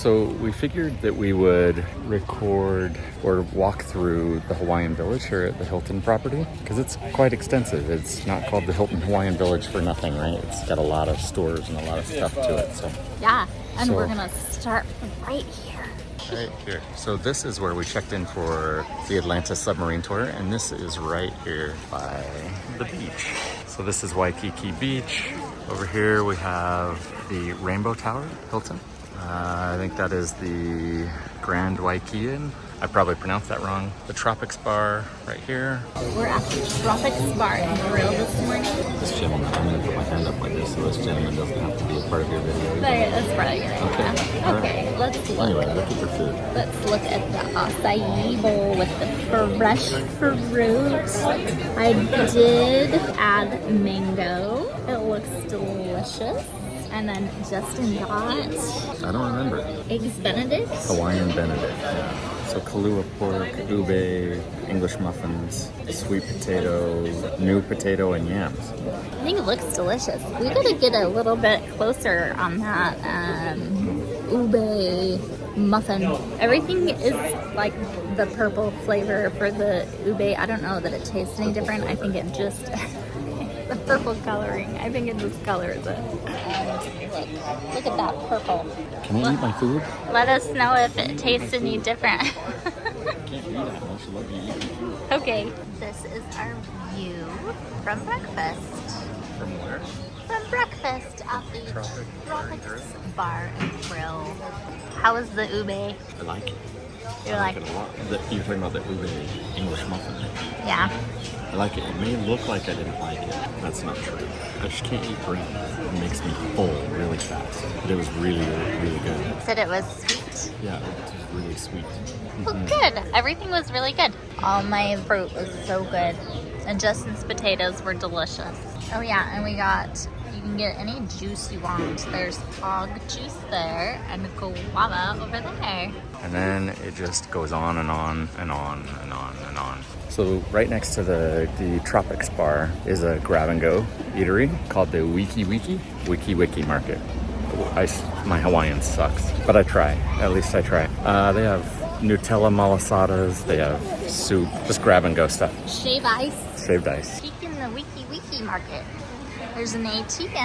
So we figured that we would record or walk through the Hawaiian Village here at the Hilton property because it's quite extensive. It's not called the Hilton Hawaiian Village for nothing, right? It's got a lot of stores and a lot of stuff to it. So yeah, and we're gonna start right here. Right here. So this is where we checked in for the Atlanta submarine tour, and this is right here by the beach. So this is Waikiki Beach. Over here we have the Rainbow Tower, Hilton. I think that is the Grand Waikian. I probably pronounced that wrong. The Tropics Bar right here. We're at the Tropics Bar and Grill this morning. This gentleman, I'm going to put my hand up like this so this gentleman doesn't have to be a part of your video. That's part of your video. Okay, let's look. Anyway, look at your food. Let's look at the acai bowl with the fresh fruit. I did add mango. It looks delicious. And then Justin got... I don't remember. Eggs Benedict? Hawaiian Benedict, yeah. So Kahlua pork, ube, English muffins, sweet potato, new potato, and yams. I think it looks delicious. We gotta get a little bit closer on that ube muffin. Everything is like the purple flavor for the ube. I don't know that it tastes any different. I think it just... the purple coloring. I think it just colors it. Look at that purple. Can I eat my food? Let us know if it tastes any different. I can't eat it unless you let me eat my food. Okay. This is our view from breakfast. From where? From breakfast at the Tropics Bar and Grill. How is the ube? I like it. You I like it a lot. You're talking about the ube English muffin. Yeah. I like it. It may look like I didn't like it. That's not true. I just can't eat bread. It makes me full really fast. But it was really, really good. You said it was sweet. Yeah, it was really sweet. Well, good. Everything was really good. All my fruit was so good. And Justin's potatoes were delicious. Oh yeah, and we got... You can get any juice you want. There's hog juice there and guava over there. And then it just goes on and on and on and on and on. So right next to the Tropics Bar is a grab-and-go eatery called the Wiki Market. My Hawaiian sucks, but I try. At least I try. They have Nutella malasadas. They have soup. Just grab-and-go stuff. Shaved ice. Shaved ice. Peek in the Wiki Market. There's an ATM,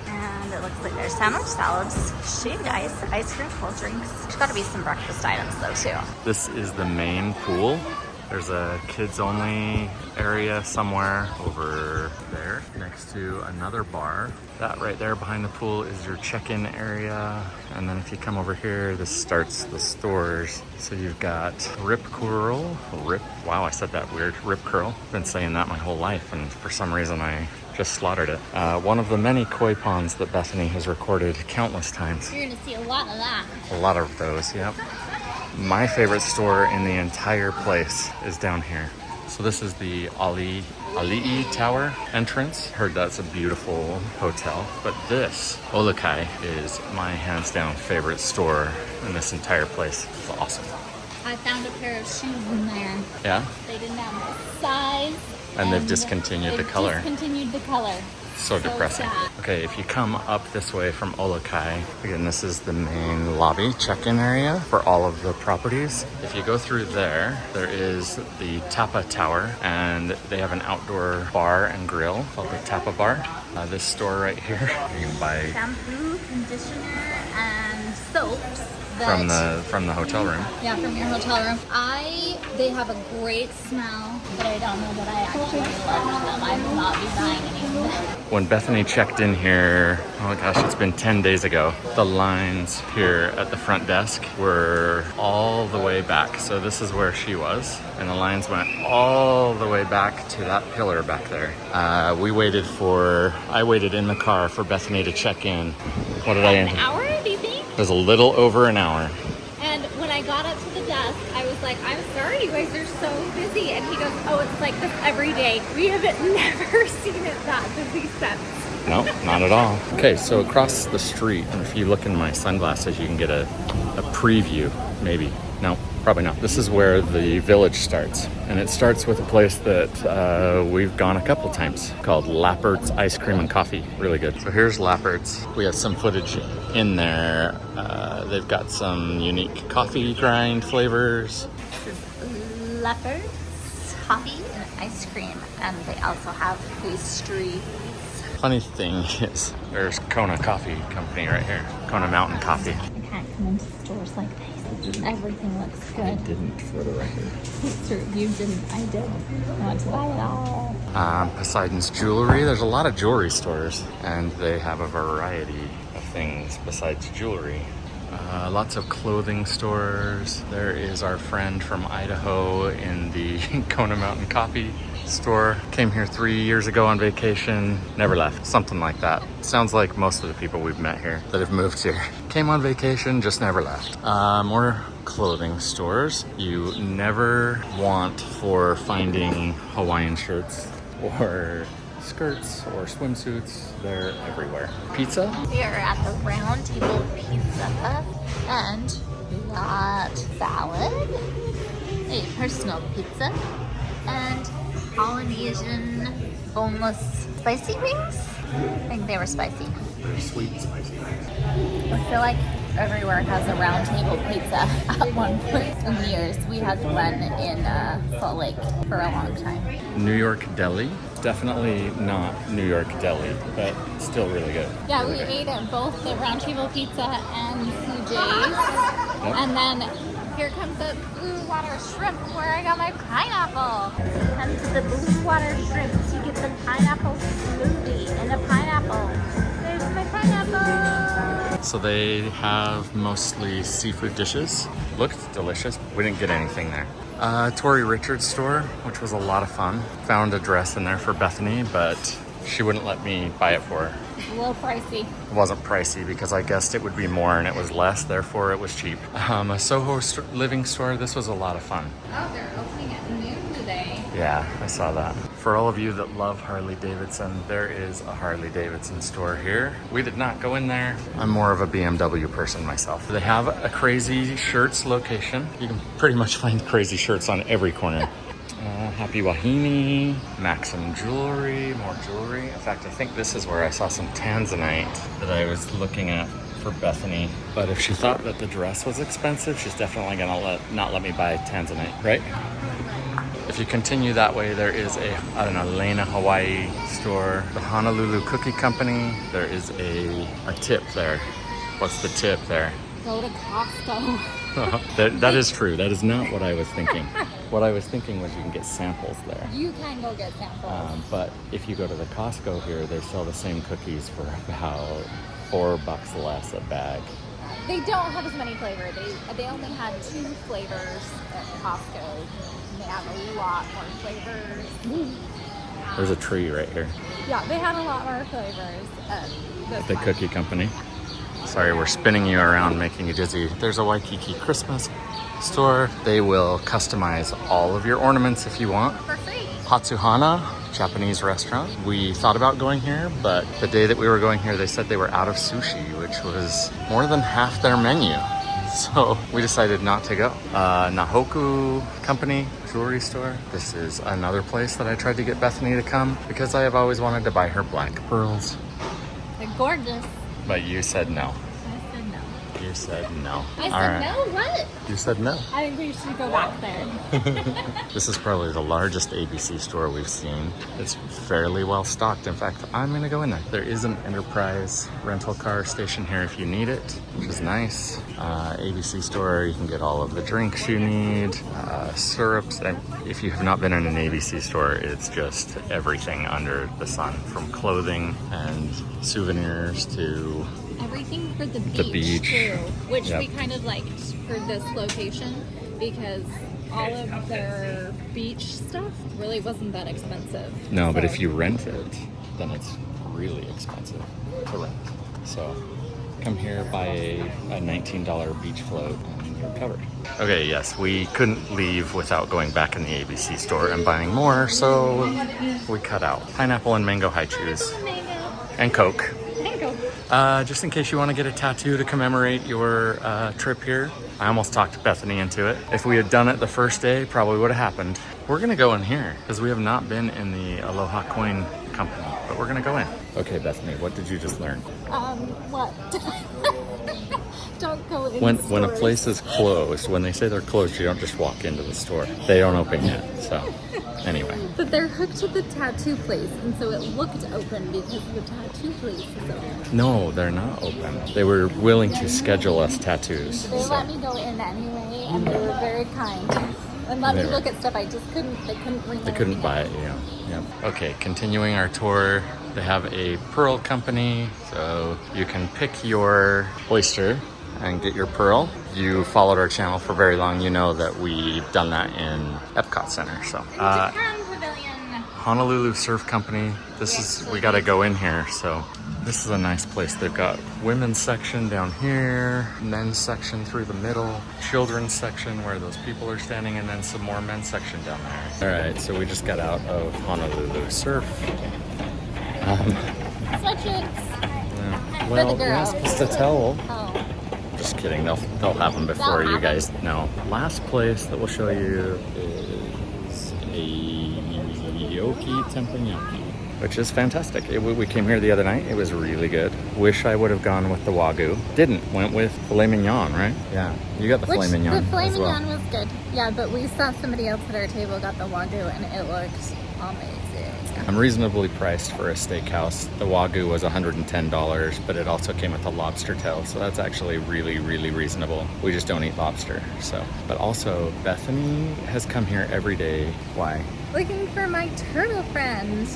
and it looks like there's sandwich salads, shaved ice cream, cold drinks. There's got to be some breakfast items though too. This is the main pool. There's a kids-only area somewhere over there next to another bar. That right there behind the pool is your check-in area. And then if you come over here, this starts the stores. So you've got Rip Curl. Wow, I said that weird. Rip Curl. I've been saying that my whole life, and for some reason I just slaughtered it. One of the many koi ponds that Bethany has recorded countless times. You're gonna see a lot of that. A lot of those, yep. My favorite store in the entire place is down here. So this is the Ali'i Tower entrance. Heard that's a beautiful hotel. But this, Olokai, is my hands down favorite store in this entire place. It's awesome. I found a pair of shoes in there. Yeah? They didn't have my size. And they've discontinued the color. Discontinued the color. So depressing. Sad. Okay, if you come up this way from Olokai, again, this is the main lobby check-in area for all of the properties. If you go through there, there is the Tapa Tower, and they have an outdoor bar and grill called the Tapa Bar. This store right here, you can buy shampoo, conditioner, and soaps. From the hotel room. Yeah, from your hotel room. They have a great smell, but I don't know that I actually love them. I will not be buying any of them. When Bethany checked in here, oh gosh, it's been 10 days ago, the lines here at the front desk were all the way back. So this is where she was, and the lines went all the way back to that pillar back there. I waited in the car for Bethany to check in. What did I end? An hour, do you think? It was a little over an hour. And when I got up to the desk, I was like, I'm sorry, you guys are so busy. And he goes, oh, it's like this every day. We have never seen it that busy since. No, not at all. Okay, so across the street, and if you look in my sunglasses, you can get a preview, maybe, No, probably not. This is where the village starts. And it starts with a place that we've gone a couple times called Lappert's Ice Cream and Coffee. Really good. So here's Lappert's. We have some footage in there. They've got some unique coffee grind flavors. This is Leopard's Coffee and Ice Cream. And they also have pastry. Funny thing is, there's Kona Coffee Company right here. Kona Mountain Coffee. I can't come into stores like this. Everything looks good. I didn't, for the record. It's true. You didn't. I did. I want to buy it all. Poseidon's Jewelry. There's a lot of jewelry stores, and they have a variety of things besides jewelry. Lots of clothing stores. There is our friend from Idaho in the Kona Mountain Coffee store. Came here 3 years ago on vacation, never left. Something like that. Sounds like most of the people we've met here that have moved here. Came on vacation, just never left. More clothing stores. You never want for finding Hawaiian shirts or skirts or swimsuits. They're everywhere. Pizza. We are at the Round Table Pizza, and we got salad, a personal pizza, and Polynesian boneless spicy wings. I think they were spicy. They're sweet spicy wings. I feel like everywhere has a Round Table Pizza at one point in years. We had one in Salt Lake for a long time. New York Deli. Definitely not New York Deli, but still really good. Yeah, really we good. ate at both the Round Table Pizza and CJ's. Yep. And then here comes the blue water shrimp where I got my pineapple. Come to the blue water shrimp to get the pineapple smoothie and a pineapple. There's my pineapple. So they have mostly seafood dishes. Looked delicious. We didn't get anything there. Tori Richards store, which was a lot of fun. Found a dress in there for Bethany, but she wouldn't let me buy it for her. It's a little pricey. It wasn't pricey because I guessed it would be more and it was less, therefore it was cheap. A Soho living store, this was a lot of fun. Oh, they're opening at noon today. Yeah, I saw that. For all of you that love Harley Davidson, there is a Harley Davidson store here. We did not go in there. I'm more of a BMW person myself. They have a Crazy Shirts location. You can pretty much find Crazy Shirts on every corner. Happy Wahine, Maxim Jewelry, more jewelry. In fact, I think this is where I saw some tanzanite that I was looking at for Bethany. But if she thought that the dress was expensive, she's definitely gonna not let me buy tanzanite, right? If you continue that way, there is a Lena Hawaii store, the Honolulu Cookie Company. There is a tip there. What's the tip there? Go to Costco. That is true. That is not what I was thinking. What I was thinking was you can get samples there. You can go get samples. But if you go to the Costco here, they sell the same cookies for about $4 less a bag. They don't have as many flavors. They only had 2 flavors at Costco. They have a lot more flavors. There's a tree right here. Yeah, they had a lot more flavors at The cookie company. Sorry, we're spinning you around, making you dizzy. There's a Waikiki Christmas store. They will customize all of your ornaments if you want. For free. Hatsuhana, Japanese restaurant. We thought about going here, but the day that we were going here, they said they were out of sushi, which was more than half their menu. So we decided not to go. Nahoku Company jewelry store. This is another place that I tried to get Bethany to come because I have always wanted to buy her black pearls. They're gorgeous. But you said no. I said no. You said no. I said All right. no? What? You said no. I think we should go back there. This is probably the largest ABC store we've seen. It's fairly well stocked. In fact, I'm gonna go in there. There is an Enterprise rental car station here if you need it, which is nice. ABC store, you can get all of the drinks you need, syrups. And if you have not been in an ABC store, it's just everything under the sun, from clothing and souvenirs to Everything for the beach, too, which Yep. we kind of liked for this location because all of their beach stuff really wasn't that expensive. No, but So- if you rent it, then it's really expensive to rent. So come here, buy a $19 beach float, and you're covered. Okay, yes, we couldn't leave without going back in the ABC store and buying more, so we cut out pineapple and mango high chews Mango. and Coke. Mango. Just in case you want to get a tattoo to commemorate your trip here. I almost talked Bethany into it. If we had done it the first day, probably would have happened. We're gonna go in here because we have not been in the Aloha Coin Company, but we're gonna go in. Okay, Bethany, what did you just learn? What? Don't go in When a place is closed, when they say they're closed, you don't just walk into the store. They don't open yet, so anyway. But they're hooked to the tattoo place, and so it looked open because the tattoo place is open. No, they're not open. They were willing to schedule us tattoos. They let me go in anyway, and they were very kind. And let me look at stuff I just couldn't, they couldn't bring They couldn't buy it, yeah. Okay, continuing our tour. They have a pearl company, so you can pick your oyster and get your pearl. You followed our channel for very long, you know that we've done that in Epcot Center. So Honolulu Surf Company. We gotta go in here. So this is a nice place. They've got women's section down here, men's section through the middle, children's section where those people are standing, and then some more men's section down there. All right, so we just got out of Honolulu Surf. Sweatshirts. Yeah. Well, you're not supposed to tell. Oh. Just kidding. They'll have them before you guys know. Last place that we'll show you is Aoki Teppanyaki, which is fantastic. We came here the other night. It was really good. Wish I would have gone with the Wagyu. Didn't. Went with filet mignon, right? Yeah. You got the filet mignon. The filet as well. mignon was good. Yeah, but we saw somebody else at our table got the Wagyu, and it looked amazing. I'm reasonably priced for a steakhouse. The Wagyu was $110, but it also came with a lobster tail, so that's actually really, really reasonable. We just don't eat lobster, so. But also, Bethany has come here every day. Why? Looking for my turtle friend.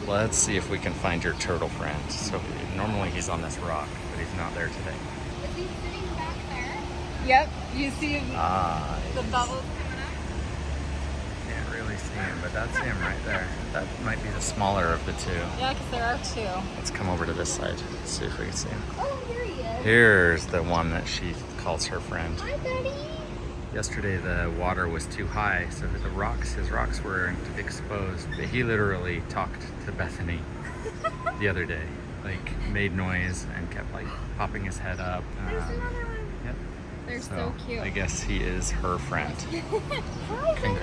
Let's see if we can find your turtle friend. So normally he's on this rock, but he's not there today. Is he sitting back there? Yep, you see him, the bubbles coming up? Can't really see him, but that's him right there. That might be the smaller of the two. Yeah, because there are two. Let's come over to this side, see if we can see him. Oh, here he is. Here's the one that she calls her friend. Hi, buddy. Yesterday the water was too high, so that his rocks were exposed. But he literally talked to Bethany the other day, like made noise and kept like popping his head up. There's another one. Yep. They're so cute. I guess he is her friend. Hi, buddy.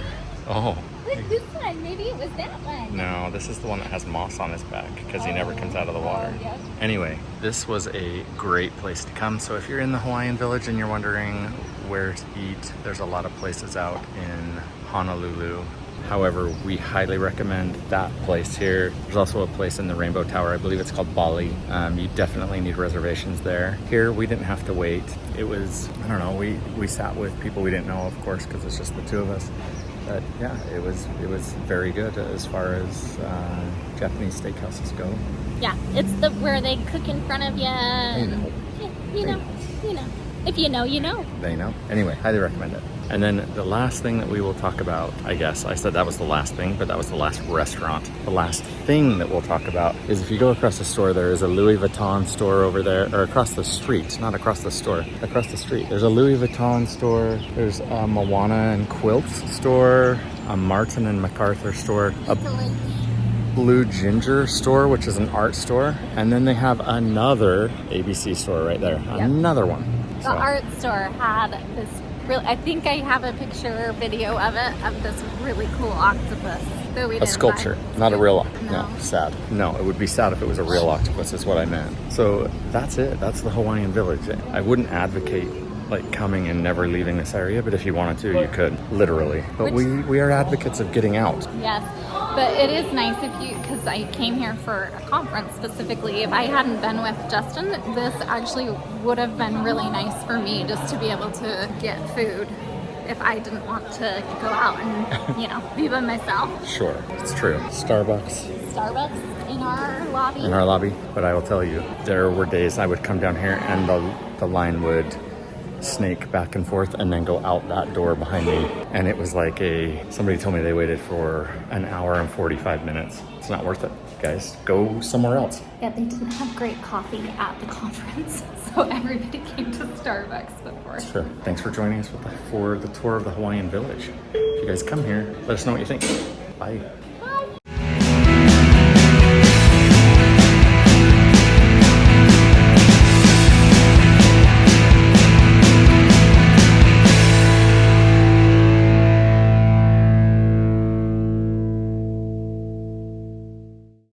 Oh. Look, this one. Maybe it was that one. No, this is the one that has moss on his back because he never comes out of the water. Yeah. Anyway, this was a great place to come. So if you're in the Hawaiian Village and you're wondering where to eat, there's a lot of places out in Honolulu. However, we highly recommend that place here. There's also a place in the Rainbow Tower. I believe it's called Bali. You definitely need reservations there. Here, we didn't have to wait. It was, I don't know, we sat with people we didn't know, of course, because it's just the two of us. But yeah, it was very good as far as Japanese steakhouses go. Yeah, it's where they cook in front of you. And, you know. If you know, you know. They know. Anyway, highly recommend it. And then the last thing that we will talk about, I guess, I said that was the last thing, but that was the last restaurant. The last thing that we'll talk about is if you go across the store, there is a Louis Vuitton store over there, or across the street, not across the store, across the street. There's a Louis Vuitton store, there's a Moana and Quilts store, a Martin and MacArthur store, a Blue Ginger store, which is an art store, and then they have another ABC store right there, another one. The art store had this I think I have a picture or video of it, of this really cool octopus that we didn't A sculpture, buy. not a real octopus. No, sad. No, it would be sad if it was a real octopus, is what I meant. So that's it. That's the Hawaiian Village. I wouldn't advocate like coming and never leaving this area, but if you wanted to, you could, literally. But we are advocates of getting out. Yes, but it is nice if you, because I came here for a conference specifically. If I hadn't been with Justin, this actually would have been really nice for me just to be able to get food if I didn't want to go out and, be by myself. Sure, it's true. Starbucks In our lobby. In our lobby, but I will tell you, there were days I would come down here and the line would snake back and forth and then go out that door behind me, and it was like somebody told me they waited for an hour and 45 minutes. It's not worth it, guys. Go somewhere else. Yeah, they didn't have great coffee at the conference, so everybody came to Starbucks before. Sure. Thanks for joining us for the tour of the Hawaiian Village. If you guys come here, let us know what you think. Bye.